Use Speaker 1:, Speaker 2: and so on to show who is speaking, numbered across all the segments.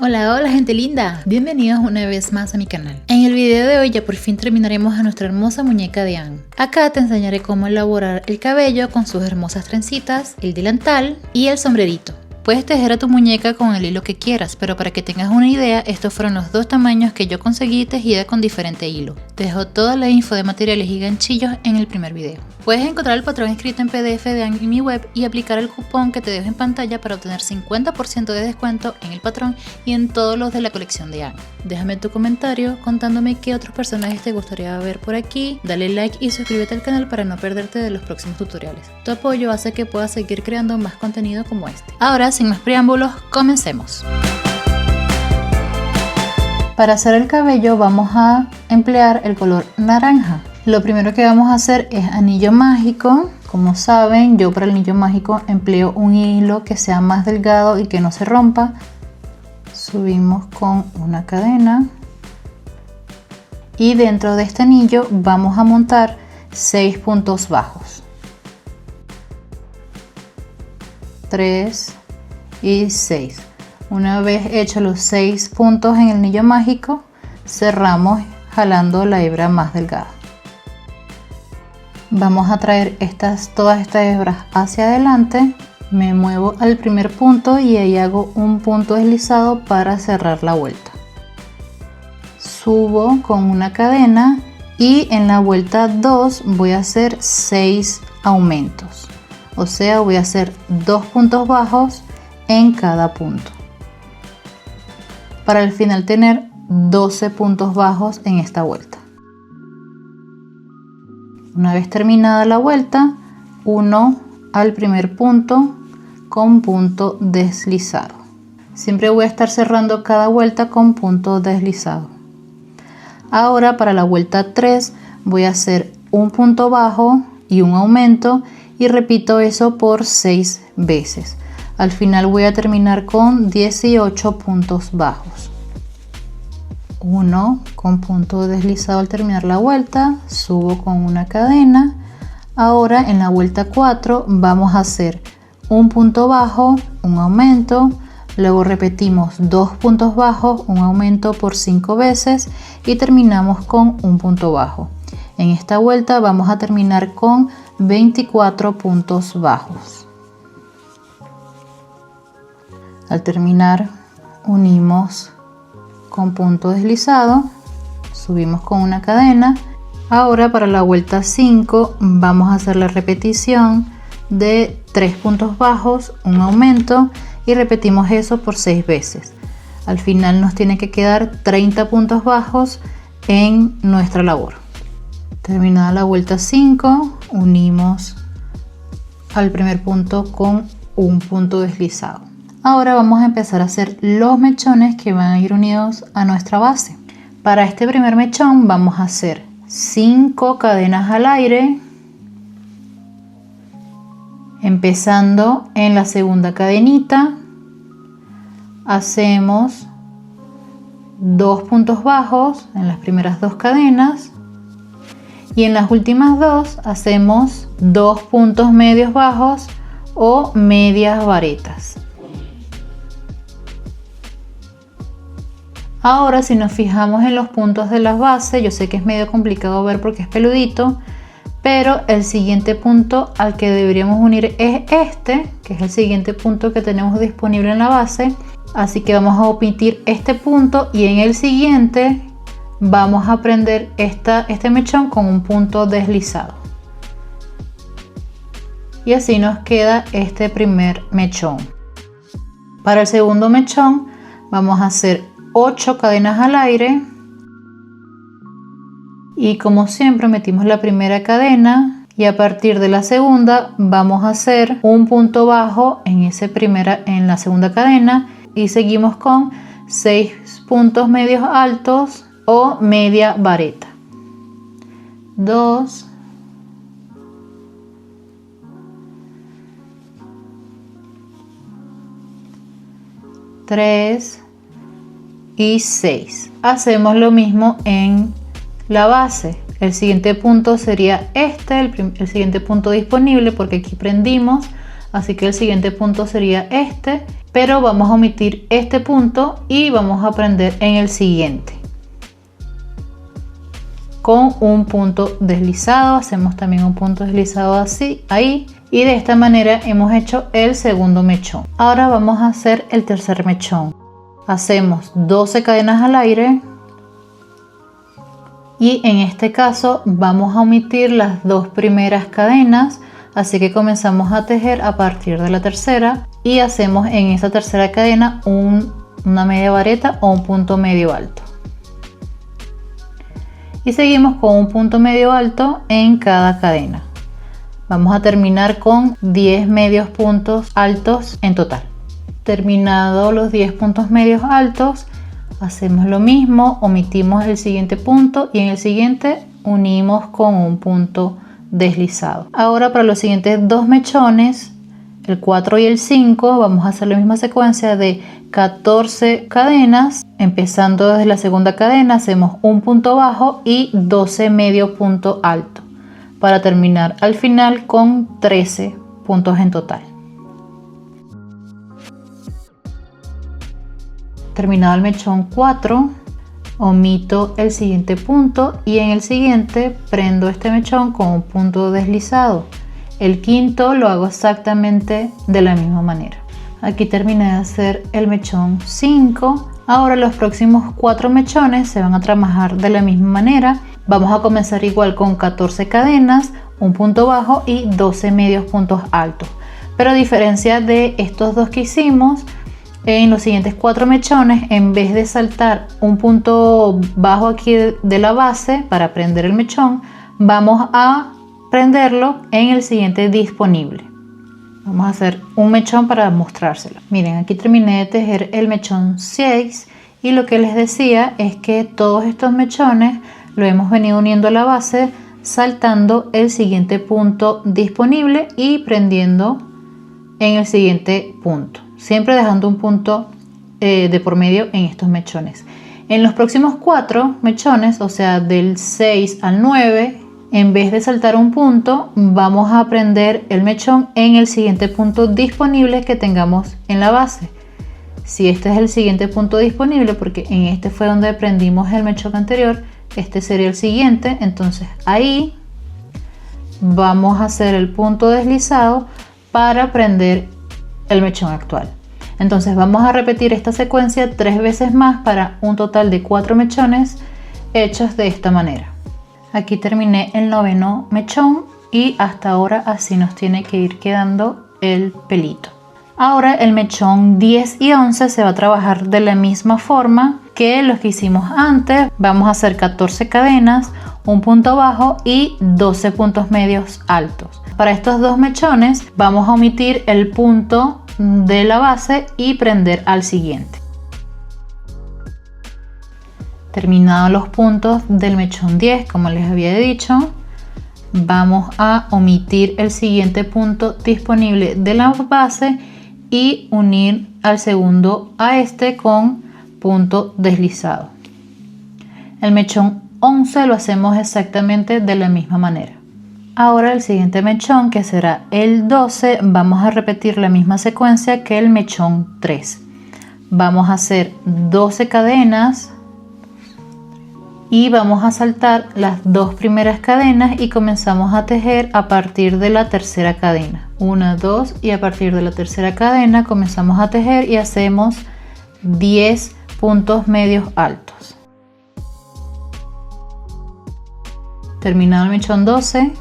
Speaker 1: Hola, hola gente linda, bienvenidos una vez más a mi canal. En el video de hoy ya por fin terminaremos a nuestra hermosa muñeca de Anne. Acá te enseñaré cómo elaborar el cabello con sus hermosas trencitas, el delantal y el sombrerito. Puedes tejer a tu muñeca con el hilo que quieras, pero para que tengas una idea, estos fueron los dos tamaños que yo conseguí tejida con diferente hilo. Te dejo toda la info de materiales y ganchillos en el primer video. Puedes encontrar el patrón escrito en PDF de Anne en mi web y aplicar el cupón que te dejo en pantalla para obtener 50% de descuento en el patrón y en todos los de la colección de Anne. Déjame tu comentario contándome qué otros personajes te gustaría ver por aquí, dale like y suscríbete al canal para no perderte de los próximos tutoriales. Tu apoyo hace que pueda seguir creando más contenido como este. Ahora, sin más preámbulos, comencemos. Para hacer el cabello vamos a emplear el color naranja. Lo primero que vamos a hacer es anillo mágico. Como saben, yo para el anillo mágico empleo un hilo que sea más delgado y que no se rompa. Subimos con una cadena y dentro de este anillo vamos a montar 6 puntos bajos. 3 y 6. Una vez hechos los 6 puntos en el anillo mágico, cerramos jalando la hebra más delgada. Vamos a traer todas estas hebras hacia adelante, me muevo al primer punto y ahí hago un punto deslizado para cerrar la vuelta. Subo con una cadena y en la vuelta 2 voy a hacer 6 aumentos, o sea voy a hacer 2 puntos bajos en cada punto, para al final tener 12 puntos bajos en esta vuelta. Una vez terminada la vuelta, uno al primer punto con punto deslizado. Siempre voy a estar cerrando cada vuelta con punto deslizado. Ahora para la vuelta 3 voy a hacer un punto bajo y un aumento y repito eso por 6 veces. Al final voy a terminar con 18 puntos bajos. 1 con punto deslizado al terminar la vuelta, subo con una cadena. Ahora en la vuelta 4 vamos a hacer un punto bajo, un aumento, luego repetimos 2 puntos bajos, un aumento por 5 veces y terminamos con un punto bajo. En esta vuelta vamos a terminar con 24 puntos bajos. Al terminar unimos con punto deslizado, subimos con una cadena. Ahora para la vuelta 5 vamos a hacer la repetición de 3 puntos bajos, un aumento y repetimos eso por 6 veces. Al final nos tiene que quedar 30 puntos bajos en nuestra labor. Terminada la vuelta 5, unimos al primer punto con un punto deslizado. Ahora vamos a empezar a hacer los mechones que van a ir unidos a nuestra base. Para este primer mechón vamos a hacer 5 cadenas al aire, empezando en la segunda cadenita, hacemos 2 puntos bajos en las primeras 2 cadenas y en las últimas 2 hacemos 2 puntos medios bajos o medias varetas. Ahora si nos fijamos en los puntos de la base, yo sé que es medio complicado ver porque es peludito, pero el siguiente punto al que deberíamos unir es este, que es el siguiente punto que tenemos disponible en la base. Así que vamos a omitir este punto y en el siguiente vamos a prender este mechón con un punto deslizado. Y así nos queda este primer mechón. Para el segundo mechón vamos a hacer 8 cadenas al aire y como siempre metimos la primera cadena y a partir de la segunda vamos a hacer un punto bajo en la segunda cadena y seguimos con 6 puntos medios altos o media vareta. 2, 3 y 6. Hacemos lo mismo en la base. El siguiente punto sería el siguiente punto disponible porque aquí prendimos así que el siguiente punto sería este, pero vamos a omitir este punto y vamos a prender en el siguiente con un punto deslizado. Hacemos también un punto deslizado así, ahí, y de esta manera hemos hecho el segundo mechón. Ahora vamos a hacer el tercer mechón. Hacemos 12 cadenas al aire y en este caso vamos a omitir las dos primeras cadenas, así que comenzamos a tejer a partir de la tercera y hacemos en esa tercera cadena una media vareta o un punto medio alto. Y seguimos con un punto medio alto en cada cadena. Vamos a terminar con 10 medios puntos altos en total. Terminados los 10 puntos medios altos, hacemos lo mismo, omitimos el siguiente punto y en el siguiente unimos con un punto deslizado. Ahora para los siguientes dos mechones, el 4 y el 5, vamos a hacer la misma secuencia de 14 cadenas. Empezando desde la segunda cadena hacemos un punto bajo y 12 medio punto alto para terminar al final con 13 puntos en total. Terminado el mechón 4, omito el siguiente punto y en el siguiente prendo este mechón con un punto deslizado. El quinto lo hago exactamente de la misma manera. Aquí terminé de hacer el mechón 5. Ahora los próximos 4 mechones se van a trabajar de la misma manera. Vamos a comenzar igual con 14 cadenas, un punto bajo y 12 medios puntos altos. Pero a diferencia de estos dos que hicimos, en los siguientes 4 mechones, en vez de saltar un punto bajo aquí de la base para prender el mechón, vamos a prenderlo en el siguiente disponible. Vamos a hacer un mechón para mostrárselo. Miren, aquí terminé de tejer el mechón 6 y lo que les decía es que todos estos mechones lo hemos venido uniendo a la base, saltando el siguiente punto disponible y prendiendo en el siguiente punto, siempre dejando un punto de por medio en estos mechones. En los próximos 4 mechones, o sea del 6 al 9, en vez de saltar un punto, vamos a prender el mechón en el siguiente punto disponible que tengamos en la base. Si este es el siguiente punto disponible, porque en este fue donde prendimos el mechón anterior, este sería el siguiente, entonces ahí vamos a hacer el punto deslizado para prender el mechón actual. Entonces vamos a repetir esta secuencia 3 veces más para un total de 4 mechones hechos de esta manera. Aquí terminé el 9º mechón y hasta ahora así nos tiene que ir quedando el pelito. Ahora el mechón 10 y 11 se va a trabajar de la misma forma que los que hicimos antes. Vamos a hacer 14 cadenas, un punto bajo y 12 puntos medios altos. Para estos dos mechones vamos a omitir el punto de la base y prender al siguiente. Terminados los puntos del mechón 10, como les había dicho, vamos a omitir el siguiente punto disponible de la base y unir al segundo a este con punto deslizado. El mechón 11 lo hacemos exactamente de la misma manera. Ahora el siguiente mechón, que será el 12, vamos a repetir la misma secuencia que el mechón 3. Vamos a hacer 12 cadenas y vamos a saltar las dos primeras cadenas y comenzamos a tejer a partir de la tercera cadena. 1, 2 y a partir de la tercera cadena comenzamos a tejer y hacemos 10 puntos medios altos. Terminado el mechón 12,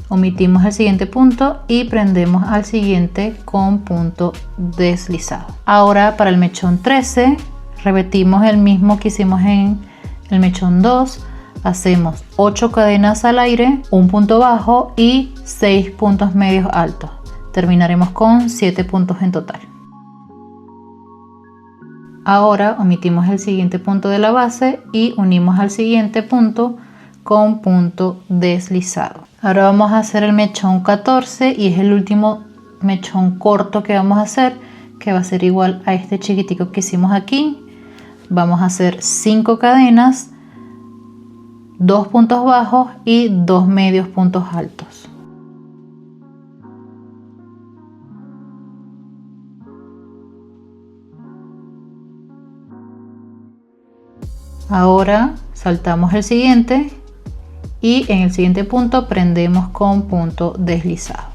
Speaker 1: omitimos el siguiente punto y prendemos al siguiente con punto deslizado. Ahora para el mechón 13 repetimos el mismo que hicimos en el mechón 2, hacemos 8 cadenas al aire, un punto bajo y 6 puntos medios altos. Terminaremos con 7 puntos en total. Ahora omitimos el siguiente punto de la base y unimos al siguiente punto con punto deslizado. Ahora vamos a hacer el mechón 14 y es el último mechón corto que vamos a hacer, que va a ser igual a este chiquitico que hicimos aquí. Vamos a hacer 5 cadenas, 2 puntos bajos y 2 medios puntos altos. Ahora saltamos el siguiente y en el siguiente punto prendemos con punto deslizado.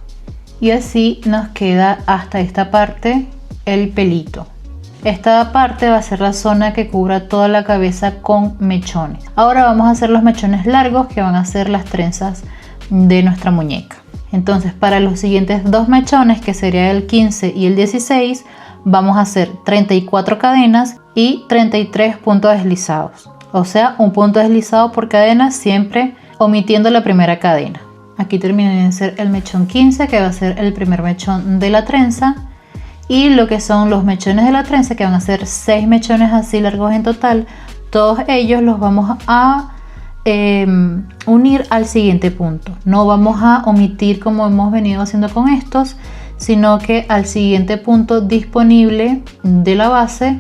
Speaker 1: Y así nos queda hasta esta parte el pelito. Esta parte va a ser la zona que cubra toda la cabeza con mechones. Ahora vamos a hacer los mechones largos que van a ser las trenzas de nuestra muñeca. Entonces para los siguientes dos mechones, que sería el 15 y el 16, vamos a hacer 34 cadenas y 33 puntos deslizados. O sea, un punto deslizado por cadena, siempre omitiendo la primera cadena. Aquí termina de ser el mechón 15, que va a ser el primer mechón de la trenza. Y lo que son los mechones de la trenza, que van a ser 6 mechones así largos en total, todos ellos los vamos a unir al siguiente punto. No vamos a omitir como hemos venido haciendo con estos, sino que al siguiente punto disponible de la base,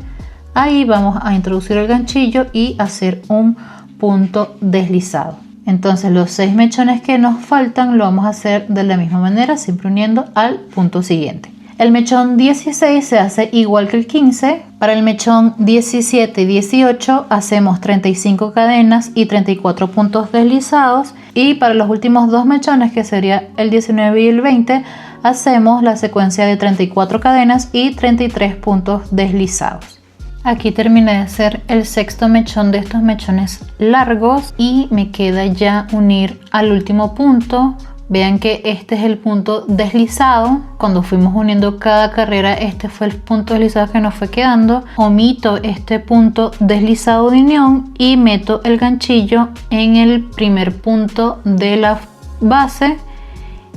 Speaker 1: ahí vamos a introducir el ganchillo y hacer un punto deslizado. Entonces los 6 mechones que nos faltan lo vamos a hacer de la misma manera, siempre uniendo al punto siguiente. El mechón 16 se hace igual que el 15. Para el mechón 17 y 18 hacemos 35 cadenas y 34 puntos deslizados. Y para los últimos dos mechones, que sería el 19 y el 20, hacemos la secuencia de 34 cadenas y 33 puntos deslizados. Aquí terminé de hacer el sexto mechón de estos mechones largos y me queda ya unir al último punto. Vean que este es el punto deslizado. Cuando fuimos uniendo cada carrera, este fue el punto deslizado que nos fue quedando. Omito este punto deslizado de unión y meto el ganchillo en el primer punto de la base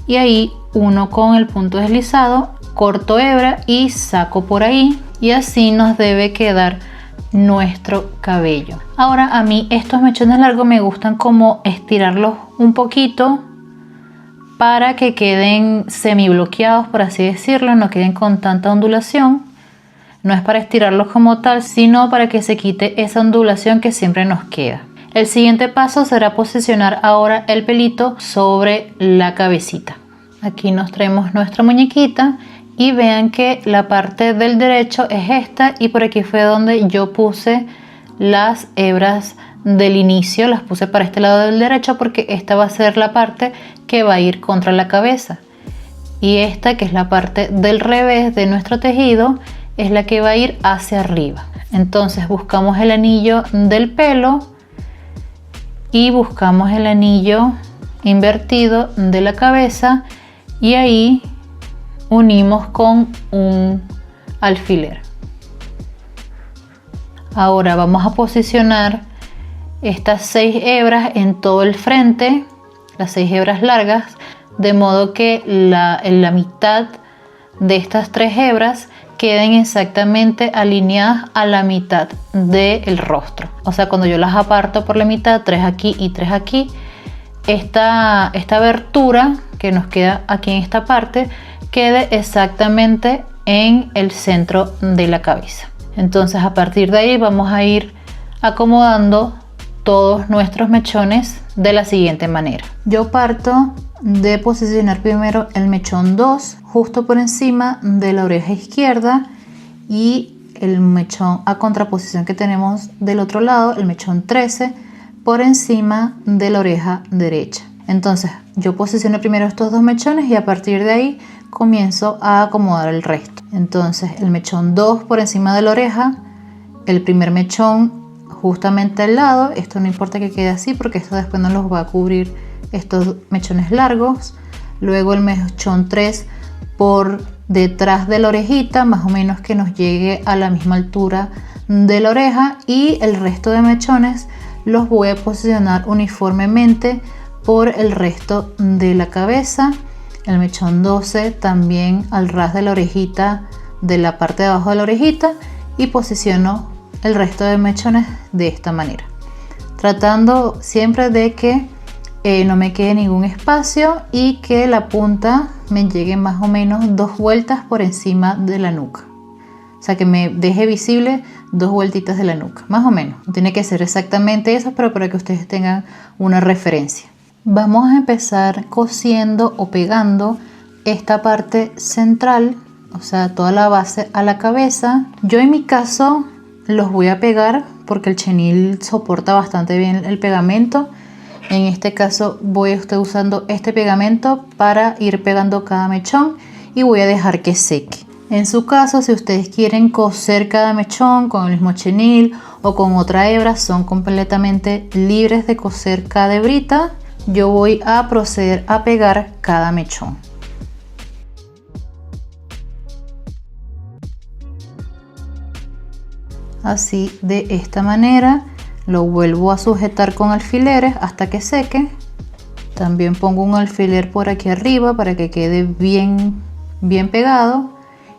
Speaker 1: y ahí uno con el punto deslizado, corto hebra y saco por ahí, y así nos debe quedar nuestro cabello. Ahora a mí estos mechones largos me gustan como estirarlos un poquito para que queden semi bloqueados, por así decirlo, no queden con tanta ondulación. No es para estirarlos como tal, sino para que se quite esa ondulación que siempre nos queda. El siguiente paso será posicionar ahora el pelito sobre la cabecita. Aquí nos traemos nuestra muñequita y vean que la parte del derecho es esta, y por aquí fue donde yo puse las hebras del inicio, las puse para este lado del derecho porque esta va a ser la parte que va a ir contra la cabeza, y esta, que es la parte del revés de nuestro tejido, es la que va a ir hacia arriba. Entonces buscamos el anillo del pelo y buscamos el anillo invertido de la cabeza y ahí unimos con un alfiler. Ahora vamos a posicionar estas 6 hebras en todo el frente, las 6 hebras largas, de modo que la mitad de estas 3 hebras queden exactamente alineadas a la mitad del rostro. O sea, cuando yo las aparto por la mitad, 3 aquí y 3 aquí, esta abertura que nos queda aquí en esta parte quede exactamente en el centro de la cabeza. Entonces a partir de ahí vamos a ir acomodando todos nuestros mechones de la siguiente manera. Yo parto de posicionar primero el mechón 2 justo por encima de la oreja izquierda, y el mechón a contraposición que tenemos del otro lado, el mechón 13, por encima de la oreja derecha. Entonces yo posiciono primero estos dos mechones y a partir de ahí comienzo a acomodar el resto. Entonces el mechón 2 por encima de la oreja, el primer mechón justamente al lado, esto no importa que quede así porque esto después nos los va a cubrir estos mechones largos. Luego el mechón 3 por detrás de la orejita, más o menos que nos llegue a la misma altura de la oreja, y el resto de mechones los voy a posicionar uniformemente por el resto de la cabeza. El mechón 12 también al ras de la orejita, de la parte de abajo de la orejita, y posiciono el resto de mechones de esta manera, tratando siempre de que no me quede ningún espacio y que la punta me llegue más o menos 2 vueltas por encima de la nuca. O sea, que me deje visible 2 vueltitas de la nuca, más o menos. No tiene que ser exactamente eso, pero para que ustedes tengan una referencia. Vamos a empezar cosiendo o pegando esta parte central, o sea, toda la base a la cabeza. Yo en mi caso los voy a pegar porque el chenil soporta bastante bien el pegamento. En este caso voy a estar usando este pegamento para ir pegando cada mechón y voy a dejar que seque. En su caso, si ustedes quieren coser cada mechón con el mismo chenil o con otra hebra, son completamente libres de coser cada hebrita. Yo voy a proceder a pegar cada mechón. Así, de esta manera, lo vuelvo a sujetar con alfileres hasta que seque. También pongo un alfiler por aquí arriba para que quede bien pegado.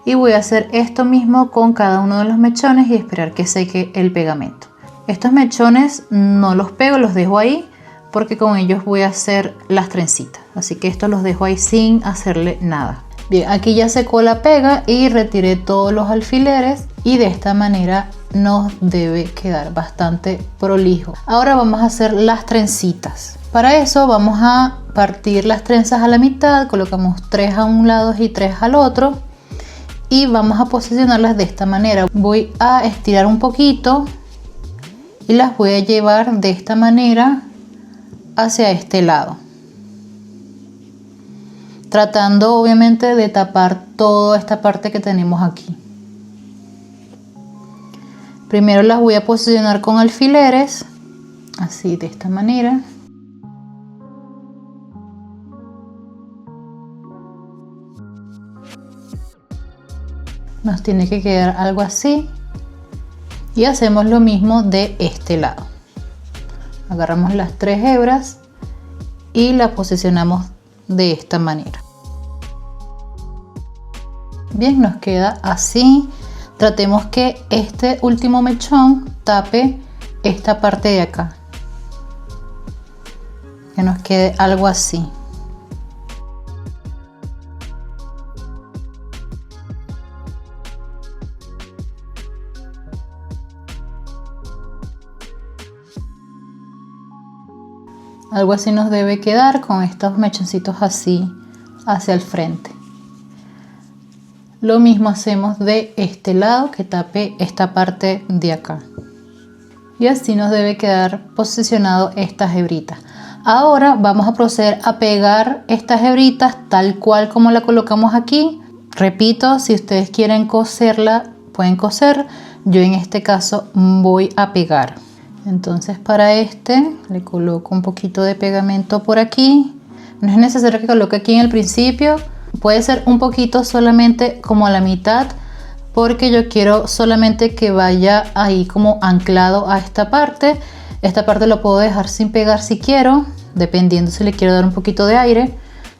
Speaker 1: Y voy a hacer esto mismo con cada uno de los mechones y esperar que seque el pegamento. Estos mechones no los pego, los dejo ahí porque con ellos voy a hacer las trencitas. Así que estos los dejo ahí sin hacerle nada. Bien, aquí ya secó la pega y retiré todos los alfileres y de esta manera nos debe quedar bastante prolijo. Ahora vamos a hacer las trencitas. Para eso vamos a partir las trenzas a la mitad, colocamos 3 a un lado y 3 al otro. Y vamos a posicionarlas de esta manera. Voy a estirar un poquito y las voy a llevar de esta manera hacia este lado. Tratando obviamente de tapar toda esta parte que tenemos aquí. Primero las voy a posicionar con alfileres, así de esta manera. Nos tiene que quedar algo así y hacemos lo mismo de este lado. Agarramos las 3 hebras y las posicionamos de esta manera. Bien, nos queda así. Tratemos que este último mechón tape esta parte de acá, que nos quede algo así. Algo así nos debe quedar con estos mechoncitos así hacia el frente. Lo mismo hacemos de este lado, que tape esta parte de acá. Y así nos debe quedar posicionado estas hebritas. Ahora vamos a proceder a pegar estas hebritas tal cual como la colocamos aquí. Repito, si ustedes quieren coserla, pueden coser. Yo en este caso voy a pegar. Entonces para este le coloco un poquito de pegamento por aquí. No es necesario que coloque aquí en el principio. Puede ser un poquito solamente como a la mitad, porque yo quiero solamente que vaya ahí como anclado a esta parte. Esta parte lo puedo dejar sin pegar si quiero, dependiendo si le quiero dar un poquito de aire.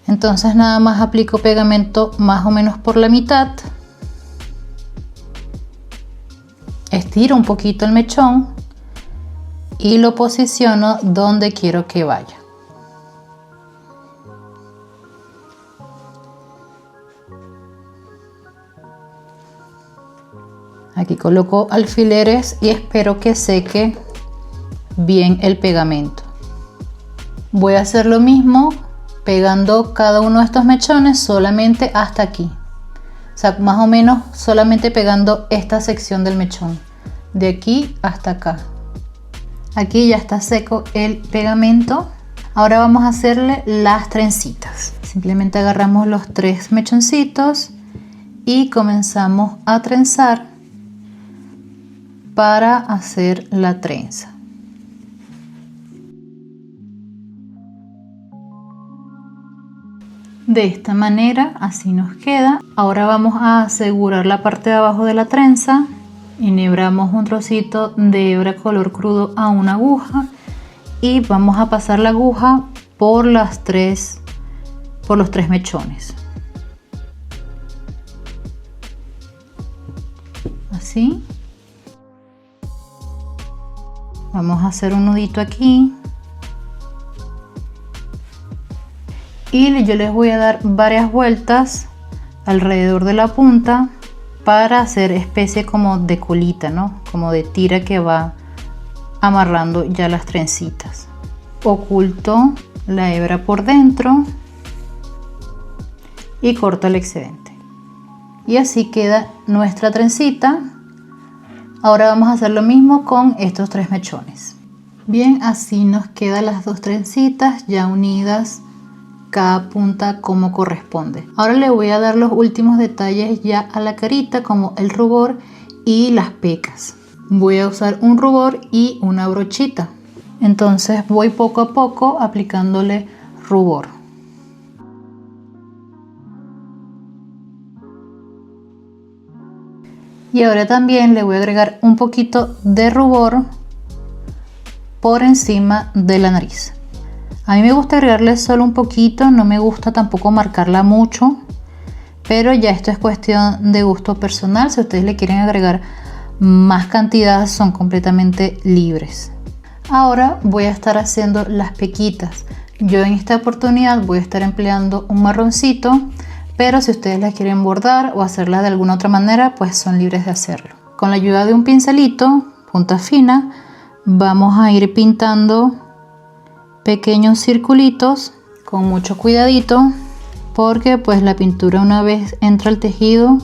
Speaker 1: Entonces nada más aplico pegamento más o menos por la mitad. Estiro un poquito el mechón y lo posiciono donde quiero que vaya. Aquí coloco alfileres y espero que seque bien el pegamento. Voy a hacer lo mismo pegando cada uno de estos mechones solamente hasta aquí. O sea, más o menos solamente pegando esta sección del mechón, de aquí hasta acá. Aquí ya está seco el pegamento. Ahora vamos a hacerle las trencitas. Simplemente agarramos los 3 mechoncitos y comenzamos a trenzar para hacer la trenza. De esta manera así nos queda. Ahora vamos a asegurar la parte de abajo de la trenza. Enhebramos un trocito de hebra color crudo a una aguja y vamos a pasar la aguja por los 3 mechones. Así. Vamos a hacer un nudito aquí. Y yo les voy a dar varias vueltas alrededor de la punta para hacer especie como de colita, ¿no? Como de tira que va amarrando ya las trencitas. Oculto la hebra por dentro y corto el excedente. Y así queda nuestra trencita. Ahora vamos a hacer lo mismo con estos 3 mechones. Bien, así nos quedan las 2 trencitas ya unidas, cada punta como corresponde. Ahora le voy a dar los últimos detalles ya a la carita, como el rubor y las pecas. Voy a usar un rubor y una brochita. Entonces voy poco a poco aplicándole rubor. Y ahora también le voy a agregar un poquito de rubor por encima de la nariz. A mí me gusta agregarle solo un poquito, no me gusta tampoco marcarla mucho, pero ya esto es cuestión de gusto personal. Si ustedes le quieren agregar más cantidad, son completamente libres. Ahora voy a estar haciendo las pequitas. Yo en esta oportunidad voy a estar empleando un marroncito, pero si ustedes las quieren bordar o hacerlas de alguna otra manera, pues son libres de hacerlo. Con la ayuda de un pincelito, punta fina, vamos a ir pintando pequeños circulitos con mucho cuidadito, porque pues la pintura, una vez entra al tejido,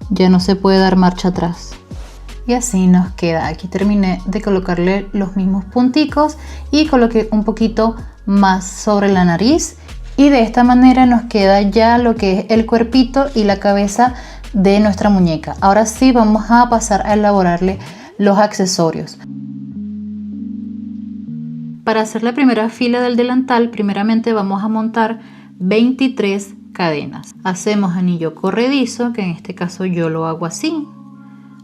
Speaker 1: ya no se puede dar marcha atrás. Y así nos queda. Aquí terminé de colocarle los mismos punticos y coloqué un poquito más sobre la nariz, y de esta manera nos queda ya lo que es el cuerpito y la cabeza de nuestra muñeca. Ahora sí vamos a pasar a elaborarle los accesorios. Para hacer la primera fila del delantal, primeramente vamos a montar 23 cadenas. Hacemos anillo corredizo, que en este caso yo lo hago así.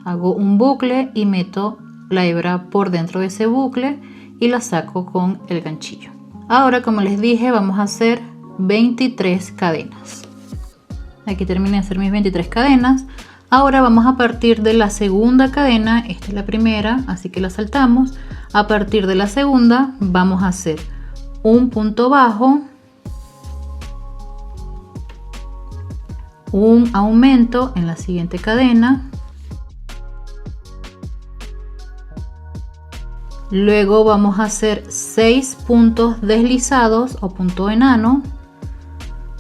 Speaker 1: Hago un bucle y meto la hebra por dentro de ese bucle y la saco con el ganchillo. Ahora, como les dije, vamos a hacer 23 cadenas. Aquí terminé de hacer mis 23 cadenas. Ahora vamos a partir de la segunda cadena. Esta es la primera, así que la saltamos. A partir de la segunda vamos a hacer un punto bajo, un aumento en la siguiente cadena, luego vamos a hacer 6 puntos deslizados o punto enano.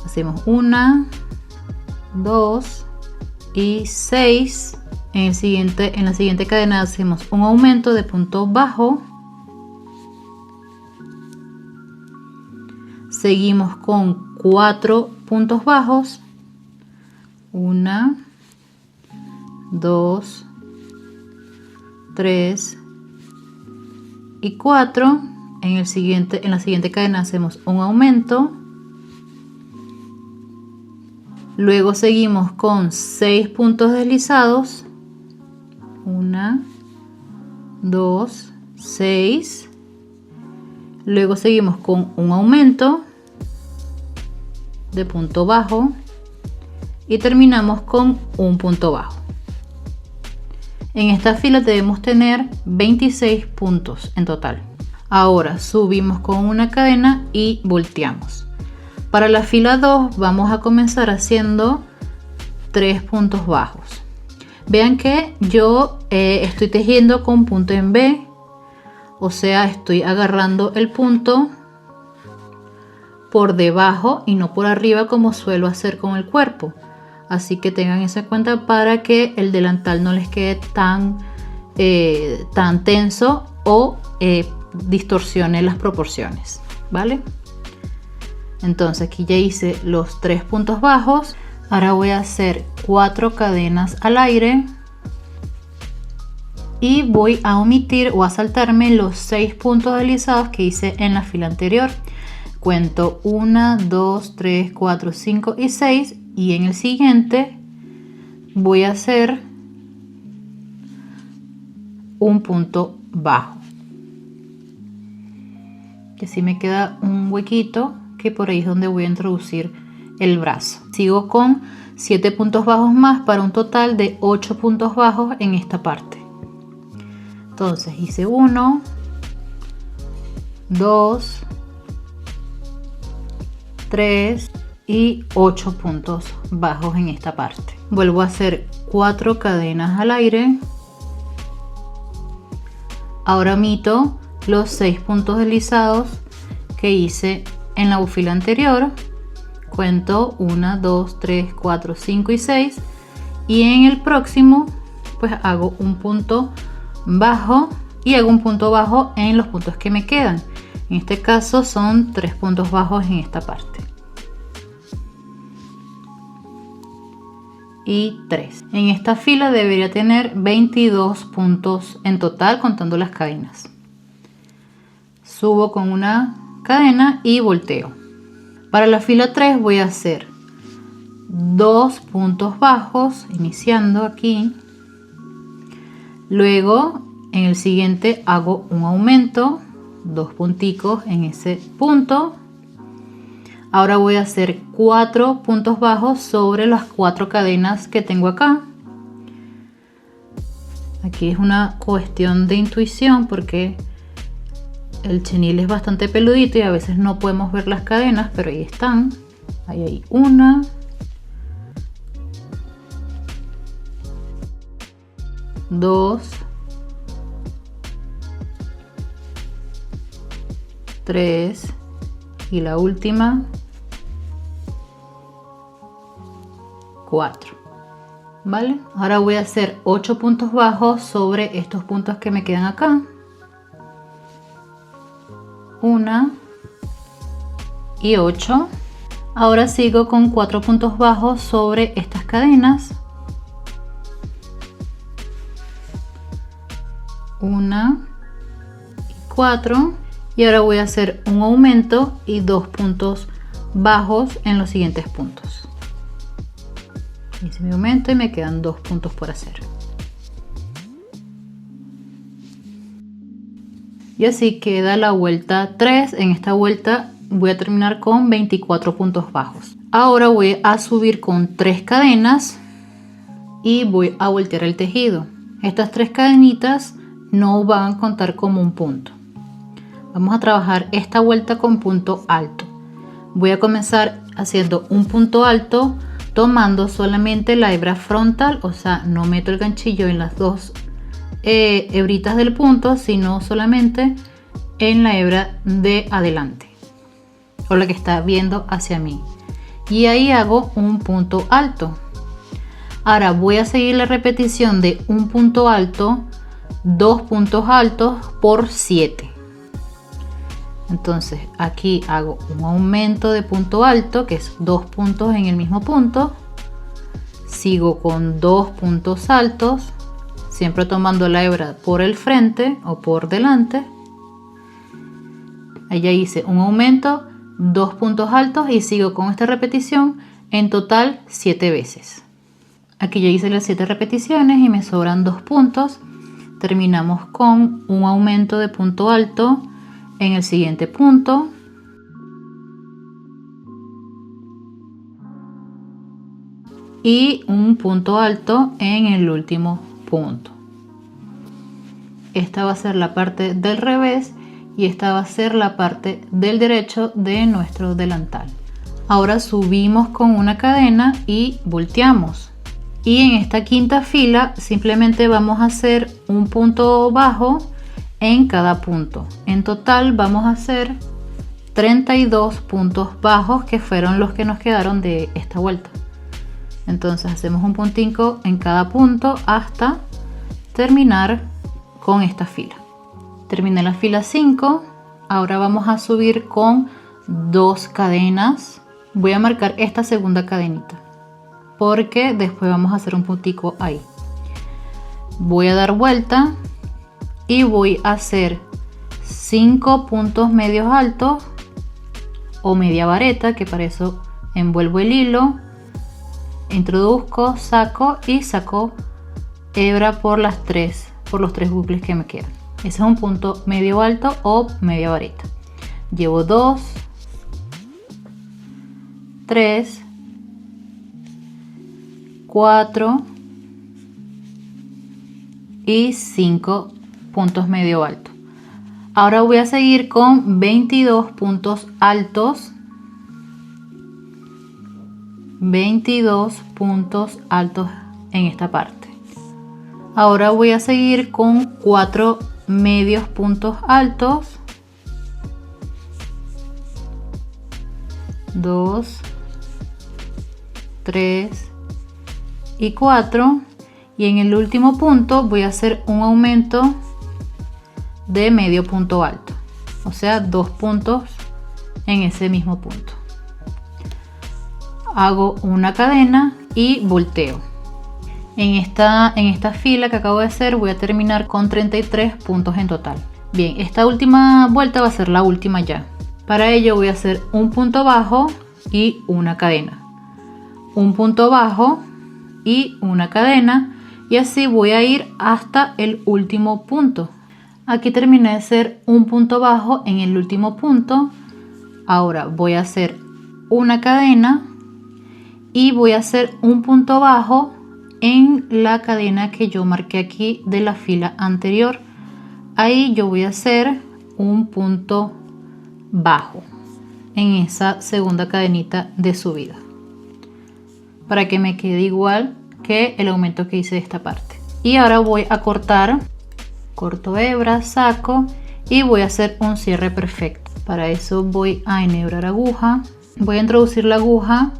Speaker 1: Hacemos 1, 2 y 6. En la siguiente cadena hacemos un aumento de punto bajo. Seguimos con 4 puntos bajos. 1, 2, 3 y 4. En la siguiente cadena hacemos un aumento. Luego seguimos con 6 puntos deslizados. 1, 2, 6. Luego seguimos con un aumento de punto bajo y terminamos con un punto bajo. En esta fila debemos tener 26 puntos en total. Ahora subimos con una cadena y volteamos. Para la fila 2 vamos a comenzar haciendo 3 puntos bajos. Vean que yo estoy tejiendo con punto en B, o sea, estoy agarrando el punto por debajo y no por arriba como suelo hacer con el cuerpo. Así que tengan eso en cuenta para que el delantal no les quede tan tenso o distorsione las proporciones, ¿vale? Entonces aquí ya hice los 3 puntos bajos. Ahora voy a hacer 4 cadenas al aire y voy a omitir o a saltarme los 6 puntos deslizados que hice en la fila anterior. Cuento 1, 2, 3, 4, 5 y 6, y en el siguiente voy a hacer un punto bajo. Que así me queda un huequito, que por ahí es donde voy a introducir el brazo. Sigo con 7 puntos bajos más para un total de 8 puntos bajos en esta parte. Entonces hice 1, 2, 3 y 8 puntos bajos en esta parte. Vuelvo a hacer 4 cadenas al aire. Ahora omito los 6 puntos deslizados que hice en la fila anterior. Cuento 1, 2, 3, 4, 5 y 6, y en el próximo pues hago un punto bajo y hago un punto bajo en los puntos que me quedan. En este caso son 3 puntos bajos en esta parte y 3. En esta fila debería tener 22 puntos en total contando las cadenas. Subo con una cadena y volteo. Para la fila 3 voy a hacer 2 puntos bajos iniciando aquí. Luego en el siguiente hago un aumento, 2 punticos en ese punto. Ahora voy a hacer 4 puntos bajos sobre las 4 cadenas que tengo acá. Aquí es una cuestión de intuición porque el chenil es bastante peludito y a veces no podemos ver las cadenas, pero ahí están. Ahí hay una, dos, 3 y la última 4. ¿Vale? Ahora voy a hacer 8 puntos bajos sobre estos puntos que me quedan acá. 1 y 8. Ahora sigo con 4 puntos bajos sobre estas cadenas. 1 y 4. Y ahora voy a hacer un aumento y 2 puntos bajos en los siguientes puntos. Hice mi aumento y me quedan 2 puntos por hacer. Y así queda la vuelta 3. En esta vuelta voy a terminar con 24 puntos bajos. Ahora voy a subir con 3 cadenas y voy a voltear el tejido. Estas 3 cadenitas no van a contar como un punto. Vamos a trabajar esta vuelta con punto alto. Voy a comenzar haciendo un punto alto tomando solamente la hebra frontal, o sea, no meto el ganchillo en las 2 hebritas del punto, sino solamente en la hebra de adelante o la que está viendo hacia mí, y ahí hago un punto alto. Ahora voy a seguir la repetición de un punto alto, 2 puntos altos por 7. Entonces aquí hago un aumento de punto alto, que es 2 puntos en el mismo punto. Sigo con 2 puntos altos, siempre tomando la hebra por el frente o por delante. Allá hice un aumento, 2 puntos altos y sigo con esta repetición en total 7 veces. Aquí ya hice las 7 repeticiones y me sobran 2 puntos. Terminamos con un aumento de punto alto en el siguiente punto. Y un punto alto en el último punto. Esta va a ser la parte del revés y esta va a ser la parte del derecho de nuestro delantal. Ahora subimos con una cadena y volteamos. Y en esta quinta fila simplemente vamos a hacer un punto bajo en cada punto. En total vamos a hacer 32 puntos bajos, que fueron los que nos quedaron de esta vuelta. Entonces hacemos un puntico en cada punto hasta terminar con esta fila. Terminé la fila 5. Ahora vamos a subir con 2 cadenas. Voy a marcar esta segunda cadenita porque después vamos a hacer un puntico ahí. Voy a dar vuelta y voy a hacer 5 puntos medios altos o media vareta, que para eso envuelvo el hilo, introduzco, saco y saco hebra por los 3 bucles que me quedan. Ese es un punto medio alto o media vareta. Llevo 2, 3, 4 y 5 puntos medio alto. Ahora voy a seguir con 22 puntos altos. 22 puntos altos en esta parte. Ahora voy a seguir con 4 medios puntos altos. 2, 3 y 4. Y en el último punto voy a hacer un aumento de medio punto alto, o sea 2 puntos en ese mismo punto. Hago una cadena y volteo. En esta fila que acabo de hacer voy a terminar con 33 puntos en total. Bien, esta última vuelta va a ser la última ya. Para ello voy a hacer un punto bajo y una cadena, un punto bajo y una cadena, y así voy a ir hasta el último punto. Aquí terminé de hacer un punto bajo en el último punto. Ahora voy a hacer una cadena y voy a hacer un punto bajo en la cadena que yo marqué aquí de la fila anterior. Ahí yo voy a hacer un punto bajo en esa segunda cadenita de subida, para que me quede igual que el aumento que hice de esta parte. Y ahora voy a cortar, corto hebra, saco y voy a hacer un cierre perfecto. Para eso voy a enhebrar aguja, voy a introducir la aguja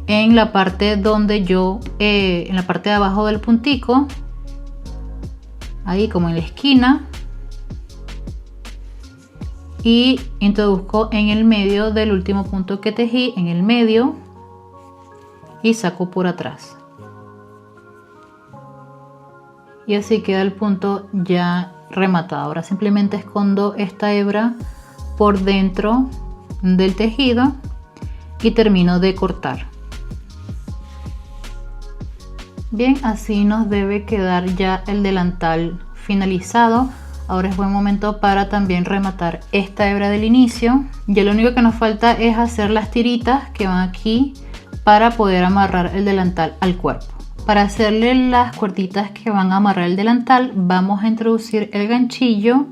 Speaker 1: en la parte donde yo, en la parte de abajo del puntico, ahí como en la esquina, y introduzco en el medio del último punto que tejí, en el medio, y saco por atrás. Y así queda el punto ya rematado. Ahora simplemente escondo esta hebra por dentro del tejido y termino de cortar. Bien, así nos debe quedar ya el delantal finalizado. Ahora es buen momento para también rematar esta hebra del inicio. Ya lo único que nos falta es hacer las tiritas que van aquí para poder amarrar el delantal al cuerpo. Para hacerle las cuerditas que van a amarrar el delantal, vamos a introducir el ganchillo.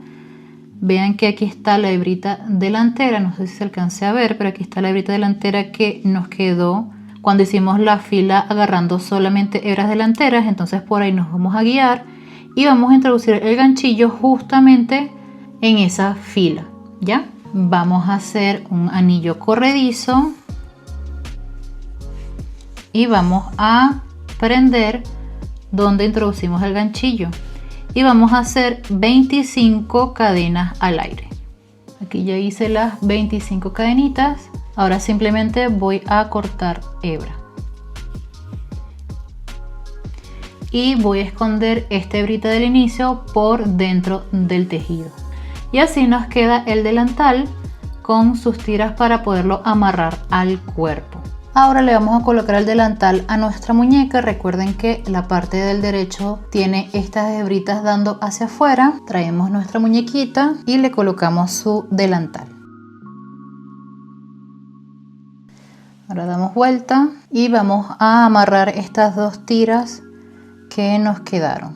Speaker 1: Vean que aquí está la hebrita delantera, no sé si se alcance a ver, pero aquí está la hebrita delantera que nos quedó cuando hicimos la fila agarrando solamente hebras delanteras. Entonces por ahí nos vamos a guiar y vamos a introducir el ganchillo justamente en esa fila. ¿Ya? Vamos a hacer un anillo corredizo y vamos a prender donde introducimos el ganchillo y vamos a hacer 25 cadenas al aire. Aquí ya hice las 25 cadenitas. Ahora simplemente voy a cortar hebra y voy a esconder esta hebrita del inicio por dentro del tejido, y así nos queda el delantal con sus tiras para poderlo amarrar al cuerpo. Ahora le vamos a colocar el delantal a nuestra muñeca. Recuerden que la parte del derecho tiene estas hebritas dando hacia afuera. Traemos nuestra muñequita y le colocamos su delantal. Ahora damos vuelta y vamos a amarrar estas dos tiras que nos quedaron.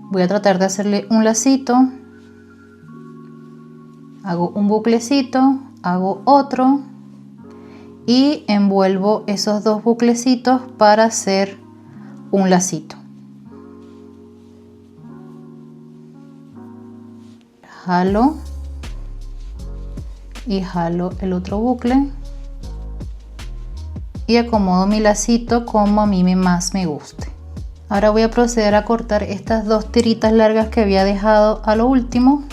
Speaker 1: Voy a tratar de hacerle un lacito. Hago un buclecito, hago otro y envuelvo esos dos buclecitos para hacer un lacito. Jalo y jalo el otro bucle y acomodo mi lacito como a mí más me guste. Ahora voy a proceder a cortar estas dos tiritas largas que había dejado a lo último,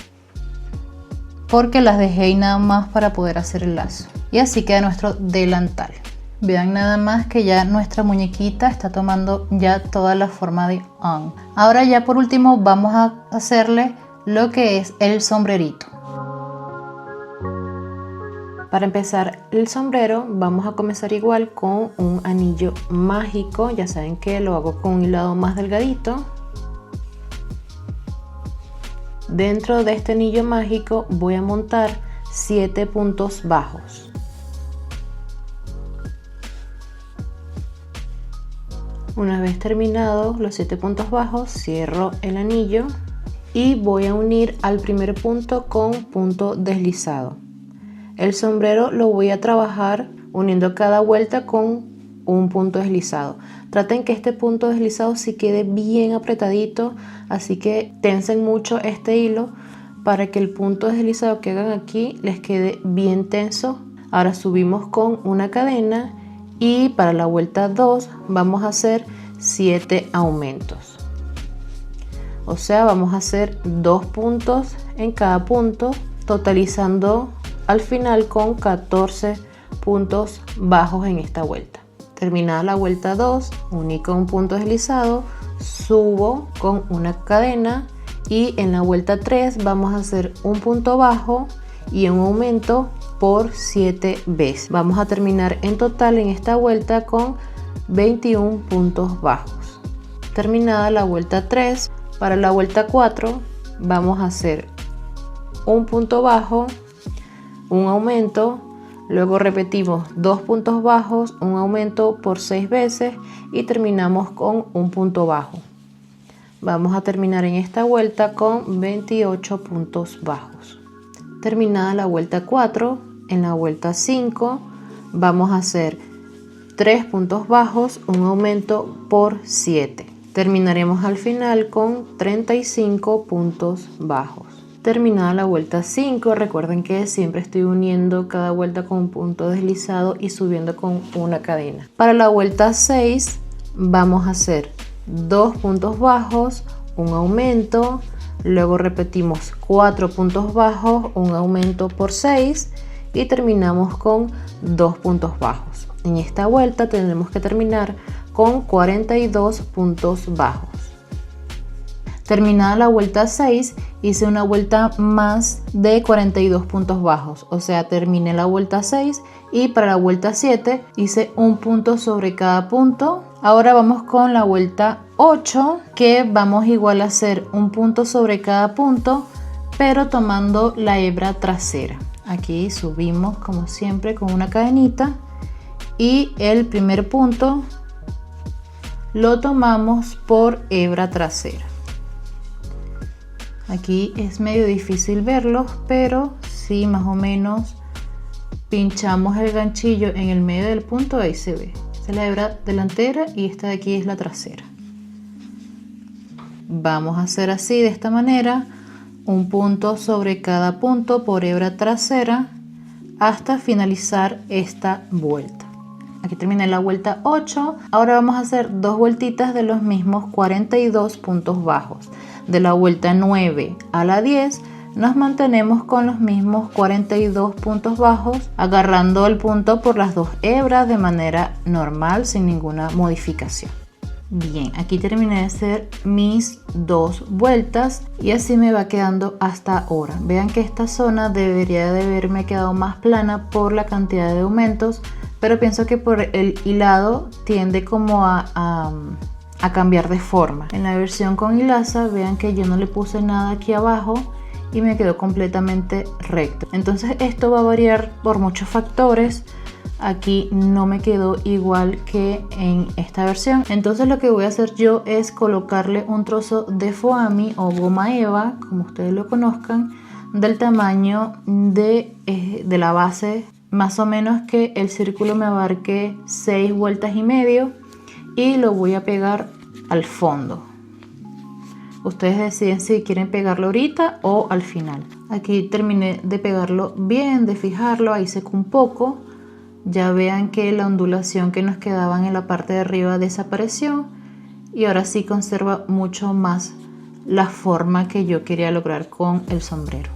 Speaker 1: porque las dejé ahí nada más para poder hacer el lazo. Y así queda nuestro delantal. Vean nada más que ya nuestra muñequita está tomando ya toda la forma de on. Ahora ya por último vamos a hacerle lo que es el sombrerito.
Speaker 2: Para empezar el sombrero vamos a comenzar igual con un anillo mágico. Ya saben que lo hago con un hilado más delgadito. Dentro de este anillo mágico voy a montar 7 puntos bajos. Una vez terminados los 7 puntos bajos, cierro el anillo y voy a unir al primer punto con punto deslizado. El sombrero lo voy a trabajar uniendo cada vuelta con un punto deslizado. Traten que este punto deslizado sí quede bien apretadito, así que tensen mucho este hilo para que el punto deslizado que hagan aquí les quede bien tenso. Ahora subimos con una cadena y para la vuelta 2 vamos a hacer 7 aumentos. O sea, vamos a hacer 2 puntos en cada punto, totalizando al final con 14 puntos bajos en esta vuelta. Terminada la vuelta 2, uní con un punto deslizado, subo con una cadena y en la vuelta 3 vamos a hacer un punto bajo y un aumento por 7 veces. Vamos a terminar en total en esta vuelta con 21 puntos bajos. Terminada la vuelta 3, para la vuelta 4 vamos a hacer un punto bajo, un aumento, luego repetimos 2 puntos bajos, un aumento por 6 veces y terminamos con un punto bajo. Vamos a terminar en esta vuelta con 28 puntos bajos. Terminada la vuelta 4, en la vuelta 5 vamos a hacer 3 puntos bajos, un aumento por 7. Terminaremos al final con 35 puntos bajos. Terminada la vuelta 5, recuerden que siempre estoy uniendo cada vuelta con un punto deslizado y subiendo con una cadena. Para la vuelta 6 vamos a hacer 2 puntos bajos, un aumento, luego repetimos 4 puntos bajos, un aumento por 6 y terminamos con 2 puntos bajos. En esta vuelta tendremos que terminar con 42 puntos bajos. Terminada la vuelta 6, hice una vuelta más de 42 puntos bajos, o sea, terminé la vuelta 6 y para la vuelta 7 hice un punto sobre cada punto. Ahora vamos con la vuelta 8, que vamos igual a hacer un punto sobre cada punto, pero tomando la hebra trasera. Aquí subimos como siempre con una cadenita y el primer punto lo tomamos por hebra trasera. Aquí es medio difícil verlos, pero si más o menos pinchamos el ganchillo en el medio del punto, ahí se ve. Esta es la hebra delantera y esta de aquí es la trasera. Vamos a hacer así, de esta manera, un punto sobre cada punto por hebra trasera hasta finalizar esta vuelta. Aquí terminé la vuelta 8. Ahora vamos a hacer 2 vueltitas de los mismos 42 puntos bajos. De la vuelta 9 a la 10 nos mantenemos con los mismos 42 puntos bajos, agarrando el punto por las 2 hebras de manera normal, sin ninguna modificación. Bien, aquí terminé de hacer mis 2 vueltas y así me va quedando hasta ahora. Vean que esta zona debería de haberme quedado más plana por la cantidad de aumentos, pero pienso que por el hilado tiende como a cambiar de forma. En la versión con hilaza, vean que yo no le puse nada aquí abajo y me quedó completamente recto. Entonces esto va a variar por muchos factores. Aquí no me quedó igual que en esta versión. Entonces lo que voy a hacer yo es colocarle un trozo de foamy o goma eva, como ustedes lo conozcan, del tamaño de la base, más o menos que el círculo me abarque 6 vueltas y medio, y lo voy a pegar al fondo. Ustedes deciden si quieren pegarlo ahorita o al final. Aquí terminé de pegarlo bien, de fijarlo, ahí secó un poco. Ya vean que la ondulación que nos quedaban en la parte de arriba desapareció y ahora sí conserva mucho más la forma que yo quería lograr con el sombrero.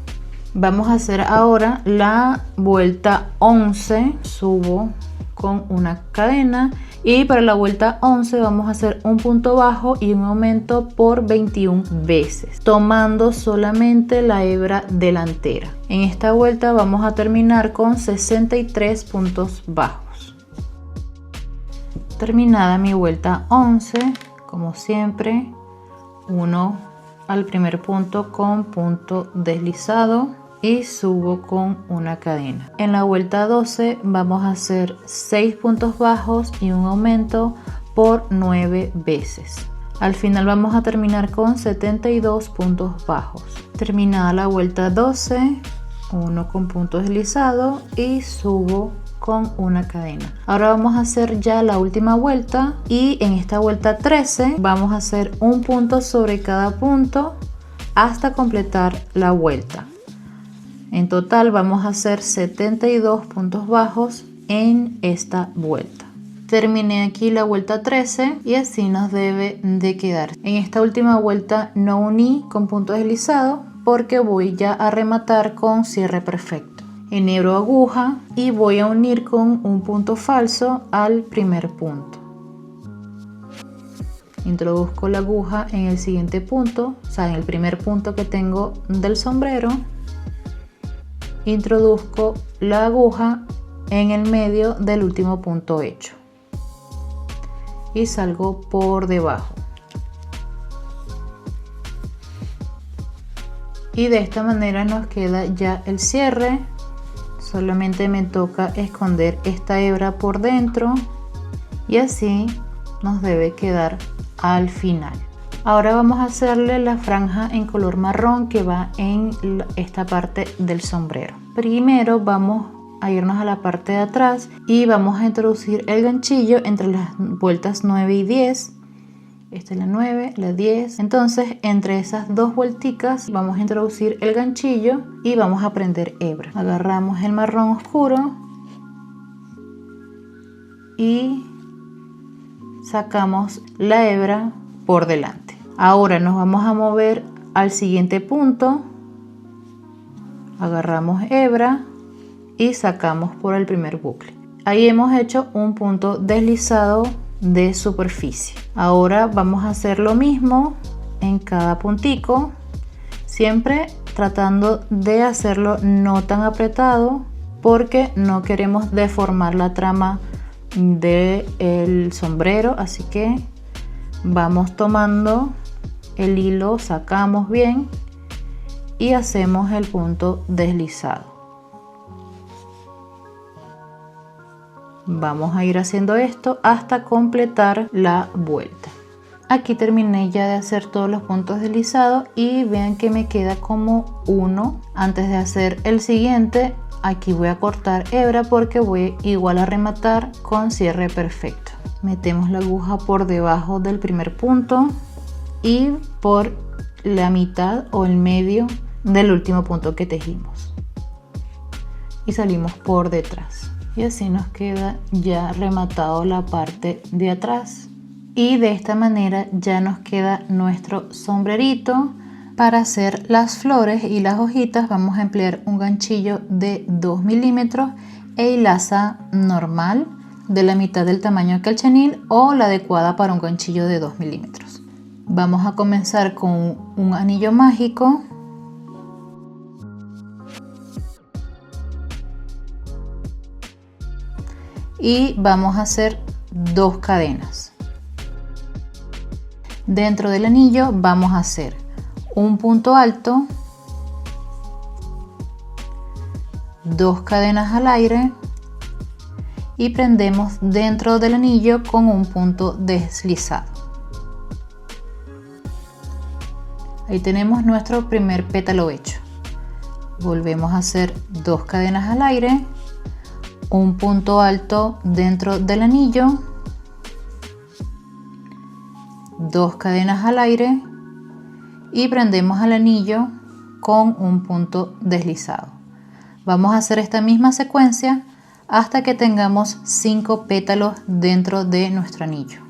Speaker 2: Vamos a hacer ahora la vuelta 11. Subo con una cadena y para la vuelta 11 vamos a hacer un punto bajo y un aumento por 21 veces, tomando solamente la hebra delantera. En esta vuelta vamos a terminar con 63 puntos bajos. Terminada mi vuelta 11, como siempre, uno al primer punto con punto deslizado y subo con una cadena. En la vuelta 12 vamos a hacer 6 puntos bajos y un aumento por 9 veces. Al final vamos a terminar con 72 puntos bajos. Terminada la vuelta 12, uno con punto deslizado y subo con una cadena. Ahora vamos a hacer ya la última vuelta y en esta vuelta 13 vamos a hacer un punto sobre cada punto hasta completar la vuelta. En total vamos a hacer 72 puntos bajos en esta vuelta.
Speaker 1: Terminé aquí la vuelta 13 y así nos debe de quedar. En esta última vuelta no uní con punto deslizado porque voy ya a rematar con cierre perfecto. Enhebro aguja y voy a unir con un punto falso al primer punto. Introduzco la aguja en el siguiente punto, o sea, en el primer punto que tengo del sombrero. Introduzco la aguja en el medio del último punto hecho y salgo por debajo. Y de esta manera nos queda ya el cierre. Solamente me toca esconder esta hebra por dentro y así nos debe quedar al final. Ahora vamos a hacerle la franja en color marrón que va en esta parte del sombrero. Primero vamos a irnos a la parte de atrás y vamos a introducir el ganchillo entre las vueltas 9 y 10. Esta es la 9, la 10. Entonces entre esas dos vuelticas vamos a introducir el ganchillo y vamos a prender hebra. Agarramos el marrón oscuro y sacamos la hebra por delante. Ahora nos vamos a mover al siguiente punto. Agarramos hebra y sacamos por el primer bucle. Ahí hemos hecho un punto deslizado de superficie. Ahora vamos a hacer lo mismo en cada puntico, siempre tratando de hacerlo no tan apretado porque no queremos deformar la trama del sombrero, así que vamos tomando el hilo, sacamos bien y hacemos el punto deslizado. Vamos a ir haciendo esto hasta completar la vuelta. Aquí terminé ya de hacer todos los puntos deslizados y vean que me queda como uno. Antes de hacer el siguiente, aquí voy a cortar hebra porque voy igual a rematar con cierre perfecto. Metemos la aguja por debajo del primer punto y por la mitad o el medio del último punto que tejimos y salimos por detrás. Y así nos queda ya rematado la parte de atrás. Y de esta manera ya nos queda nuestro sombrerito. Para hacer las flores y las hojitas vamos a emplear un ganchillo de 2 milímetros e hilaza normal de la mitad del tamaño que el chenil o la adecuada para un ganchillo de 2 milímetros. Vamos a comenzar con un anillo mágico. Y vamos a hacer 2 cadenas. Dentro del anillo vamos a hacer un punto alto, 2 cadenas al aire y prendemos dentro del anillo con un punto deslizado. Ahí tenemos nuestro primer pétalo hecho. Volvemos a hacer 2 cadenas al aire, un punto alto dentro del anillo, 2 cadenas al aire y prendemos al anillo con un punto deslizado. Vamos a hacer esta misma secuencia hasta que tengamos 5 pétalos dentro de nuestro anillo.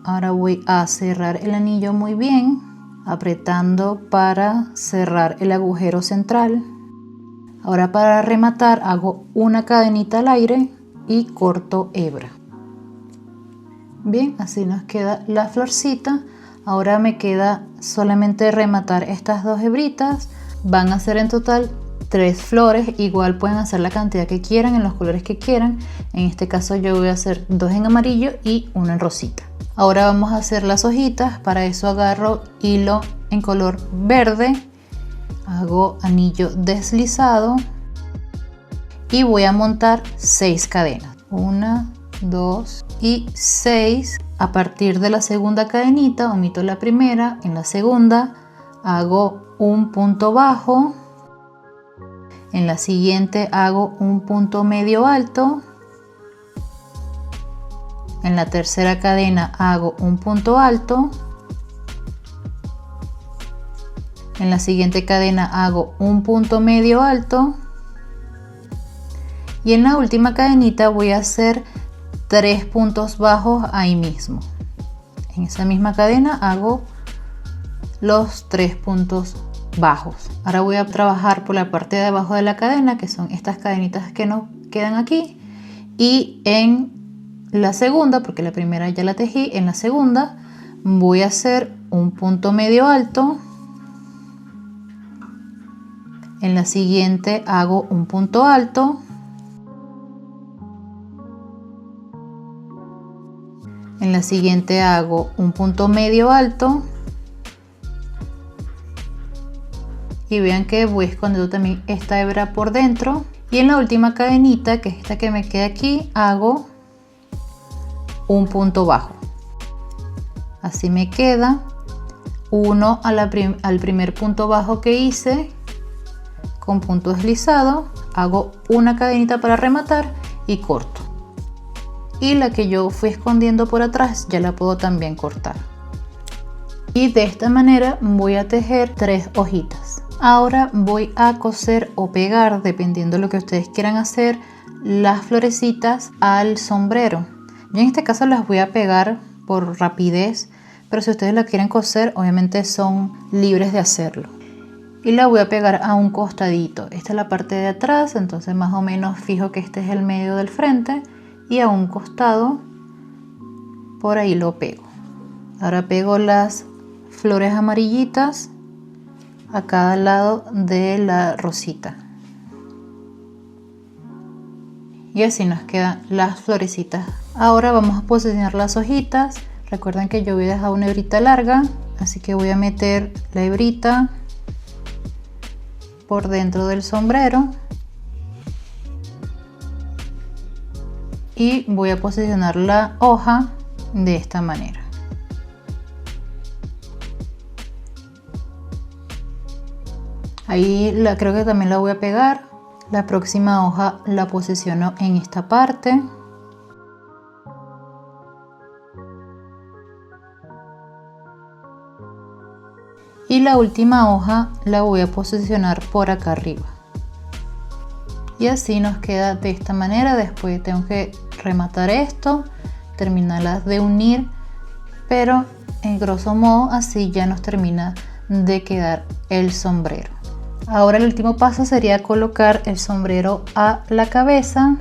Speaker 1: Ahora voy a cerrar el anillo muy bien, apretando para cerrar el agujero central. Ahora para rematar hago una cadenita al aire y corto hebra. Bien, así nos queda la florcita. Ahora me queda solamente rematar estas 2 hebritas. Van a ser en total 3 flores. Igual pueden hacer la cantidad que quieran en los colores que quieran. En este caso yo voy a hacer 2 en amarillo y 1 en rosita. Ahora vamos a hacer las hojitas. Para eso agarro hilo en color verde. Hago anillo deslizado y voy a montar 6 cadenas. 1, 2 y 6. A partir de la segunda cadenita omito la primera. En la segunda hago un punto bajo. En la siguiente hago un punto medio alto. En la tercera cadena hago un punto alto. En la siguiente cadena hago un punto medio alto y en la última cadenita voy a hacer 3 puntos bajos ahí mismo. En esa misma cadena hago los 3 puntos bajos. Ahora voy a trabajar por la parte de abajo de la cadena, que son estas cadenitas que nos quedan aquí, y en la segunda, porque la primera ya la tejí, en la segunda voy a hacer un punto medio alto, en la siguiente hago un punto alto, en la siguiente hago un punto medio alto, y vean que voy escondiendo también esta hebra por dentro, y en la última cadenita, que es esta que me queda aquí, hago un punto bajo. Así me queda uno al primer punto bajo que hice con punto deslizado, hago una cadenita para rematar y corto, y la que yo fui escondiendo por atrás ya la puedo también cortar, y de esta manera voy a tejer 3 hojitas. Ahora voy a coser o pegar, dependiendo de lo que ustedes quieran hacer, las florecitas al sombrero. Yo en este caso las voy a pegar por rapidez, pero si ustedes la quieren coser, obviamente son libres de hacerlo. Y la voy a pegar a un costadito. Esta es la parte de atrás, entonces más o menos fijo que este es el medio del frente, y a un costado por ahí lo pego. Ahora pego las flores amarillitas a cada lado de la rosita, y así nos quedan las florecitas. Ahora vamos a posicionar las hojitas. Recuerden que yo voy a dejar una hebrita larga, así que voy a meter la hebrita por dentro del sombrero y voy a posicionar la hoja de esta manera. Ahí creo que también la voy a pegar. La próxima hoja la posiciono en esta parte. Y la última hoja la voy a posicionar por acá arriba. Y así nos queda de esta manera. Después tengo que rematar esto, terminarlas de unir, pero en grosso modo así ya nos termina de quedar el sombrero. Ahora el último paso sería colocar el sombrero a la cabeza,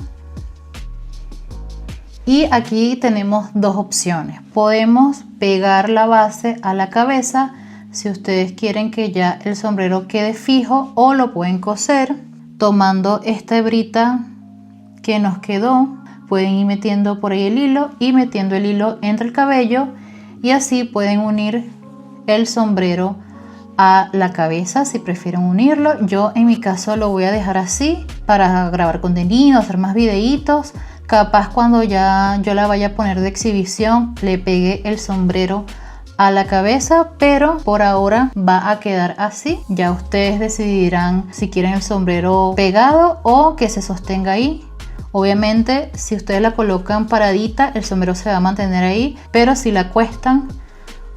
Speaker 1: y aquí tenemos dos opciones. Podemos pegar la base a la cabeza si ustedes quieren que ya el sombrero quede fijo, o lo pueden coser tomando esta hebrita que nos quedó. Pueden ir metiendo por ahí el hilo y metiendo el hilo entre el cabello, y así pueden unir el sombrero a la cabeza si prefieren unirlo. Yo en mi caso lo voy a dejar así para grabar contenido, hacer más videitos. Capaz cuando ya yo la vaya a poner de exhibición le pegue el sombrero a la cabeza, pero por ahora va a quedar así. Ya ustedes decidirán si quieren el sombrero pegado o que se sostenga ahí. Obviamente si ustedes la colocan paradita, el sombrero se va a mantener ahí, pero si la acuestan,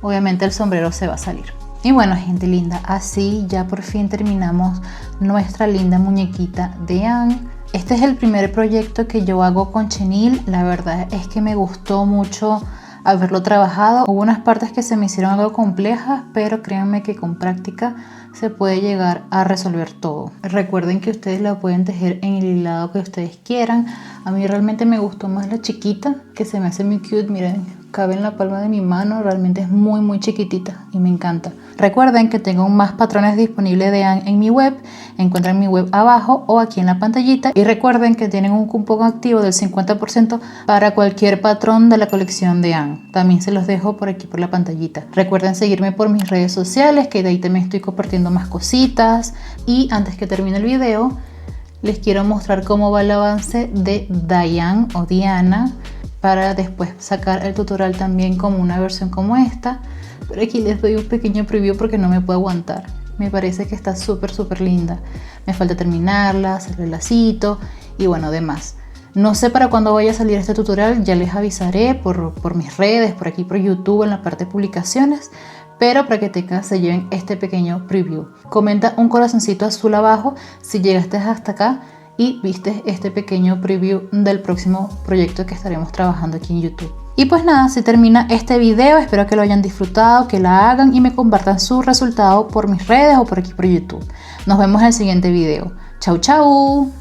Speaker 1: obviamente el sombrero se va a salir. Y bueno, gente linda, así ya por fin terminamos nuestra linda muñequita de Anne. Este es el primer proyecto que yo hago con chenil. La verdad es que me gustó mucho haberlo trabajado. Hubo unas partes que se me hicieron algo complejas, pero créanme que con práctica se puede llegar a resolver todo. Recuerden que ustedes la pueden tejer en el hilado que ustedes quieran. A mí realmente me gustó más la chiquita, que se me hace muy cute. Miren, cabe en la palma de mi mano, realmente es muy chiquitita y me encanta. Recuerden que tengo más patrones disponibles de Anne en mi web. Encuentran mi web abajo o aquí en la pantallita, y recuerden que tienen un cupón activo del 50% para cualquier patrón de la colección de Anne. También se los dejo por aquí por la pantallita. Recuerden seguirme por mis redes sociales, que de ahí también estoy compartiendo más cositas. Y antes que termine el video, les quiero mostrar cómo va el avance de Diane o Diana, para después sacar el tutorial también como una versión como esta. Pero aquí les doy un pequeño preview porque no me puedo aguantar. Me parece que está súper linda. Me falta terminarla, hacerle el lacito y bueno, demás. No sé para cuándo vaya a salir este tutorial, ya les avisaré por mis redes, por aquí por YouTube, en la parte de publicaciones. Pero para que se lleven este pequeño preview. Comenta un corazoncito azul abajo si llegaste hasta acá y viste este pequeño preview del próximo proyecto que estaremos trabajando aquí en YouTube. Y pues nada, así termina este video. Espero que lo hayan disfrutado, que la hagan y me compartan su resultado por mis redes o por aquí por YouTube. Nos vemos en el siguiente video. Chau, chau.